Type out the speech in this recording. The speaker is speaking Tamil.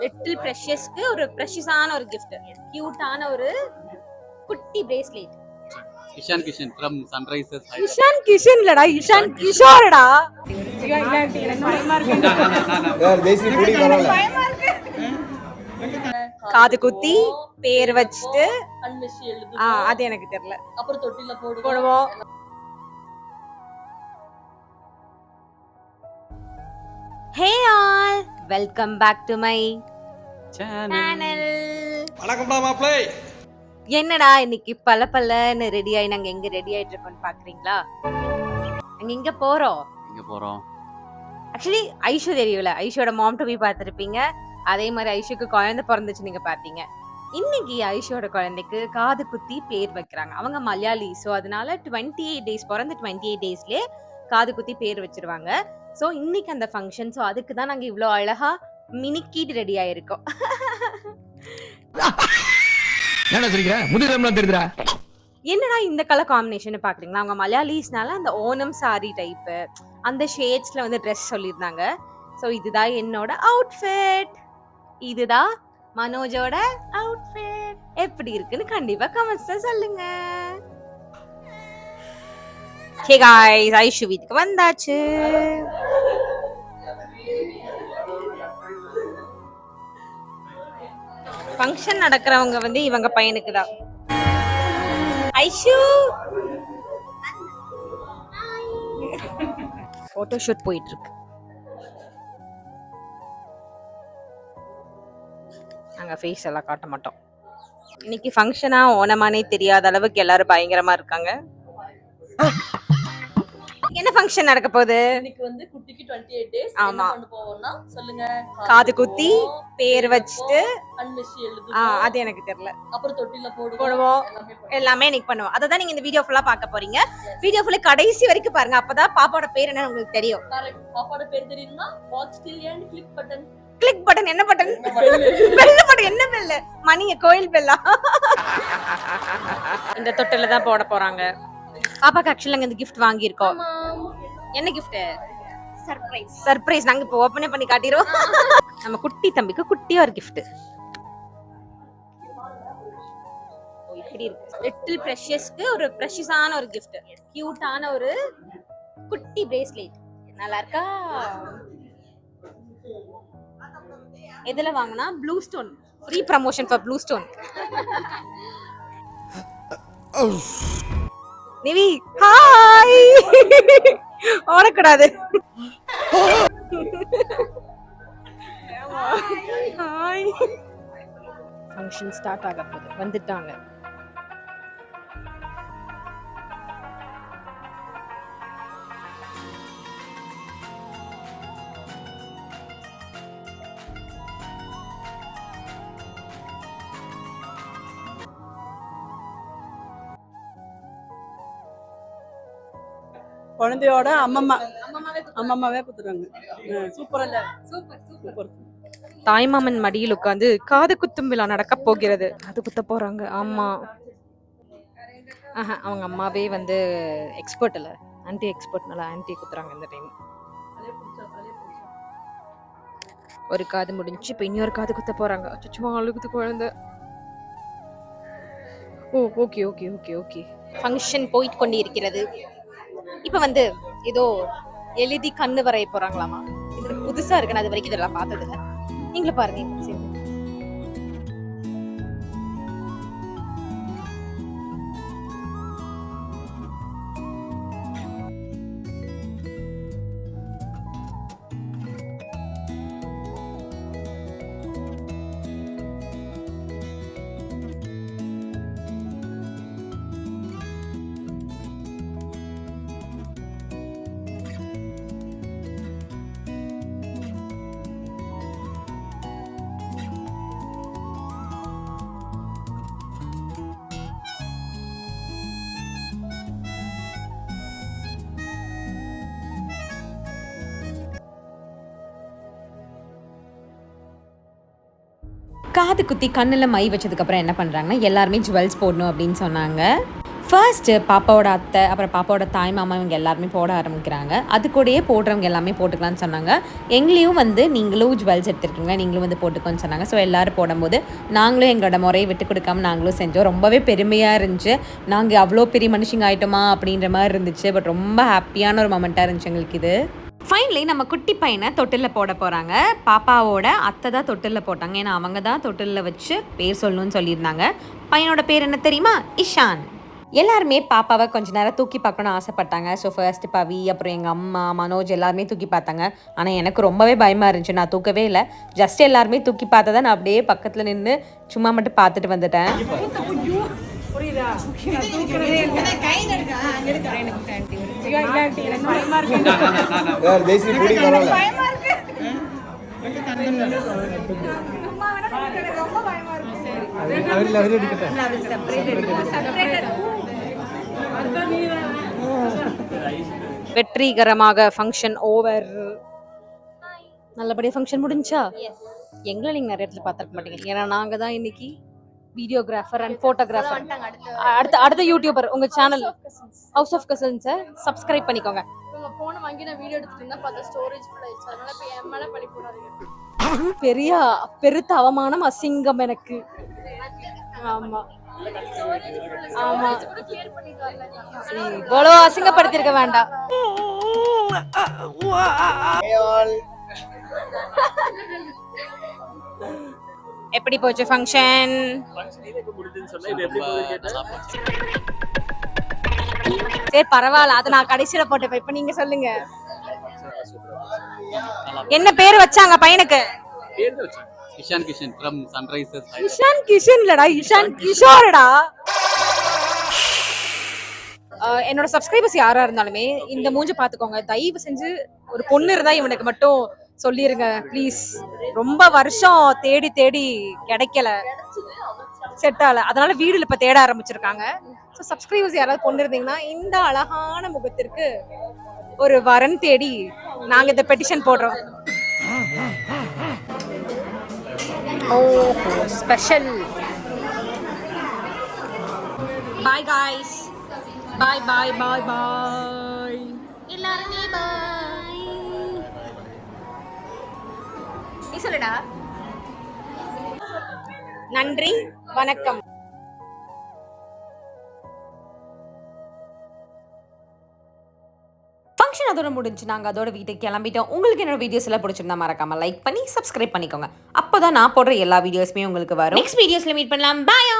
லிட்டில் ப்ரெஷியஸ்க்கு ஒரு ப்ரெஷியஸான ஒரு gift. கியூட்டான ஒரு குட்டி bracelet. Ishan Kishan from Sunrisers. Ishan Kishan இல்லடா, இஷான் கிஷோர்டா. காது குத்தி பேர் வச்சிட்டு அது எனக்கு தெரியல. அப்புறம் தொட்டில போடுவோம். Hey all, welcome back to my channel. வணக்கம்டா மாப்ளே. என்னடா இன்னைக்கு பலன்னு ரெடி ஆயி நாங்க எங்க ரெடி ஆயிட்டு இருக்கோம்னு பாக்குறீங்களா? நாங்க எங்க போறோம்? ஆக்சுவலி ஐஷு தெரியல. ஐஷோட மாம் டு பி பார்த்திருப்பீங்க. அதே மாதிரி ஐஷுக்கு குழந்தை பிறந்துச்சு நீங்க பாத்தீங்க. இன்னைக்கு ஐஷோட குழந்தைக்கு காது குத்தி பேர் வைக்கிறாங்க. அவங்க மலையாளி, ஸோ அதனால 28 டேஸ் பிறந்து 28 டேஸ்லயே காது குத்தி பேர் வச்சிருவாங்க. ஸோ இன்னைக்கு அந்த ஃபங்க்ஷன். ஸோ அதுக்கு தான் நாங்க இவ்வளோ அழகா மினிக்கிட்டு ரெடி ஆயிருக்கோம். என்னடா இந்த கலர் காம்பினேஷன் பாக்குறீங்களா? அவங்க மலையாளிஸ்னால அந்த ஓணம் சாரி டைப் அந்த ஷேட்ஸ்ல வந்து ட்ரெஸ் சொல்லியிருந்தாங்க. ஸோ இதுதான் என்னோட அவுட்ஃபிட், இதுதான் மனோஜோட அவுட்ஃபிட். எப்படி இருக்குன்னு கண்டிப்பா கமெண்ட்ஸ்ல சொல்லுங்க. ஹே गाइस, ஐஷு வீட்டுக்கு வந்தாச்சு. ஃபங்க்ஷன் நடக்கிறவங்க வந்து இவங்க பையனுக்கு தான். ஐஷு போட்டோ ஷூட் போயிட்டு இருக்கு. நாங்க ஃபேஸ் எல்லாம் காட்ட மாட்டோம். இன்னைக்கு ஃபங்க்ஷனா ஓணமானே தெரியாத அளவுக்கு எல்லாரும் பயங்கரமா இருக்காங்க. என்ன ஃபங்க்ஷன் நடக்க போகுது? இன்னைக்கு வந்து குட்டிக்கு 28 டேஸ். ஆமா, பண்ண போவோம்னா சொல்லுங்க. காது குத்தி பேர் வச்சிட்டு கண்மிஷி எழுதுவோம். அது எனக்கு தெரியல. அப்புறம் தொட்டில போடுவோம். எல்லாமே இன்னைக்கு பண்ணுவோம். அதை தான் நீங்க இந்த வீடியோ ஃபுல்லா பார்க்க போறீங்க. வீடியோ ஃபுல்லா கடைசி வரைக்கும் பாருங்க. அப்பதான் பாப்பாவோட பேர் என்னன்னு உங்களுக்கு தெரியும். பாப்பாவோட பேர் தெரியும்னா watch till and click button. Click button என்ன பட்டன்? Bell button. என்ன பெல்? மணிய கோயில் பெல்லா? இந்த தொட்டில தான் போட போறாங்க. பாப்பாக்கு ஆக்சுவலா இந்த gift வாங்கி இருக்கோம். என்ன gift? சர்ப்ரைஸ். சர்ப்ரைஸ். நாங்க இப்போ ஓபனே பண்ணி காட்டிரோம். நம்ம குட்டி தம்பிக்கு குட்டியா ஒரு gift. இப்படி இருக்கு. லிட்டில் ப்ரெஷியஸ்க்கு ஒரு ப்ரெஷியஸான ஒரு gift. கியூட்டான ஒரு குட்டி பிரேஸ்லெட். நல்லா இருக்கா? எதுல வாங்குனா? Blue stone. Free promotion for blue stone. Nivi hi. ஓடக்கூடாது. ஹாய். ஃபங்க்ஷன் ஸ்டார்ட் ஆக போகுது. வந்துட்டாங்க. குழந்தையோட அம்மம்மாவே குத்துறாங்க. சூப்பரா இல்ல? சூப்பர். தாய்மாமன் மடியில் உட்கார்ந்து காது குத்தும் விழா நடக்க போகிறது. காது குத்த போறாங்க. ஆமா, அவங்க அம்மாவே வந்து எக்ஸ்பர்ட் இல்ல, ஆன்டி எக்ஸ்பர்ட்னால ஆன்டி குத்துறாங்க இந்த டைம். ஒரு காது முடிஞ்சு இப்ப இன்னொரு காது குத்த போறாங்க. சும்மா அழுகுது குழந்தை. Oh okay okay okay okay. Function போயிட்டு கொண்டு இருக்கிறது. இப்ப வந்து ஏதோ எழுதி கண்ணு வரைய போறாங்களாமா. இது புதுசா இருக்கு. நான் அது வரைக்கும் இதெல்லாம் பார்த்தது இல்லை. நீங்களும் பாருங்க. சரி, காது குத்தி கண்ணில் மை வச்சதுக்கப்புறம் என்ன பண்ணுறாங்கன்னா எல்லாருமே ஜுவல்ஸ் போடணும் அப்படின்னு சொன்னாங்க. ஃபர்ஸ்ட்டு பாப்பாவோட அத்தை அப்புறம் பாப்பாவோட தாய் மாமா இவங்க எல்லாருமே போட ஆரம்பிக்கிறாங்க. அது கூடயே போடுறவங்க எல்லாமே போட்டுக்கலான்னு சொன்னாங்க. எங்களையும் வந்து நீங்களும் ஜுவல்ஸ் எடுத்துருக்கீங்க, நீங்களும் வந்து போட்டுக்கோன்னு சொன்னாங்க. ஸோ எல்லோரும் போடும்போது நாங்களும் எங்களோட முறையை விட்டு கொடுக்காம நாங்களும் செஞ்சோம். ரொம்பவே பெருமையாக இருந்துச்சு. நாங்கள் அவ்வளோ பெரிய மனுஷங்க ஆகிட்டோமா அப்படின்ற மாதிரி இருந்துச்சு. பட் ரொம்ப ஹாப்பியான ஒரு மொமெண்ட்டாக இருந்துச்சு எங்களுக்கு இது. ஃபைனலி நம்ம குட்டி பையனை தொட்டிலில் போட போகிறாங்க. பாப்பாவோட அத்தை தான் தொட்டிலில் போட்டாங்க. ஏன்னா அவங்க தான் தொட்டிலில் வச்சு பேர் சொல்லணும்னு சொல்லியிருந்தாங்க. பையனோட பேர் என்ன தெரியுமா? இஷான். எல்லாருமே பாப்பாவை கொஞ்ச நேரம் தூக்கி பார்க்கணும்னு ஆசைப்பட்டாங்க. ஸோ ஃபர்ஸ்ட் பவி, அப்புறம் எங்கள் அம்மா, மனோஜ் எல்லாருமே தூக்கி பார்த்தாங்க. ஆனால் எனக்கு ரொம்பவே பயமாக இருந்துச்சு. நான் தூக்கவே இல்லை. ஜஸ்ட் எல்லாருமே தூக்கி பார்த்ததை நான் அப்படியே பக்கத்தில் நின்று சும்மா மட்டும் பார்த்துட்டு வந்துட்டேன். வெற்றிகரமாக ஃபங்க்ஷன் ஓவர். நல்லபடியாக ஃபங்க்ஷன் முடிஞ்சா? எங்களை நீங்கள் நிறைய இடத்துல பார்த்துருக்க மாட்டீங்க. ஏன்னா நாங்கள் தான் இன்னைக்கு வீடியோகிராஃபர் அண்ட் ஃபோட்டோகிராஃபர். அடுத்த யூடியூபர். உங்கள் சேனல் ஹவுஸ் ஆஃப் கசின்ஸை சப்ஸ்கிரைப் பண்ணிக்கோங்க. உங்க போனை வாங்கி நான் வீடியோ எடுத்துட்டு இருந்தா பார்த்தா ஸ்டோரேஜ் ஃபுல் ஆயிடுச்சு. அதனால இப்போ என் மேல பண்ணி போடாதீங்க. பெரிய பெருத்த அவமானம், அசிங்கம் எனக்கு. ஆமா ஆமா, இவ்வளோ அசிங்கப்படுத்திருக்க வேண்டாம். எப்படி போச்சு ஃபங்க்ஷன்? சரி பரவாயில்ல, அதை நான் கடைசியில போட்டேன். இப்ப நீங்க சொல்லுங்க, என்ன பேர் வச்சாங்க பையனுக்கு? Ishan Kishan from Sunrises. Ishan Kishan இல்லடா, இஷான் கிஷோர்டா. என்னோட சப்ஸ்கிரைபர்ஸ் யாரா இருந்தாலுமே இந்த மூஞ்ச பாத்துக்கோங்க. தயவு செஞ்சு ஒரு பொண்ணு இருந்தா இவனுக்கு மட்டும் சொல்லிருங்க ப்ளீஸ். ரொம்ப வருஷம் தேடி தேடி கிடைக்கல, செட் ஆகல. அதனால வீடுல இப்ப தேட ஆரம்பிச்சிருக்காங்க. ஸோ சப்ஸ்கிரைபர்ஸ் யாராவது பொண்ணு இருந்தீங்கன்னா இந்த அழகான முகத்திற்கு ஒரு வரன் தேடி நாங்க இந்த பெட்டிஷன் போடுறோம். ஓஹோ ஸ்பெஷல். பாய் காய்ஸ், பாய் பாய் பாய் பாய் எல்லாருமே பாய். நீ சொல்லுடா. நன்றி, வணக்கம். ஃபங்க்ஷன் அதோட முடிஞ்சு நாங்கள் அதோட வீட்டுக்கு கிளம்பிட்டோம். உங்களுக்கு என்னோட வீடியோஸ் எல்லாம் பிடிச்சிருந்தா மறக்காம லைக் பண்ணி சப்ஸ்கிரைப் பண்ணிக்கோங்க. அப்போ தான் நான் போடுற எல்லா வீடியோஸுமே உங்களுக்கு வரும். நெக்ஸ்ட் வீடியோஸில் மீட் பண்ணலாம். பாய்.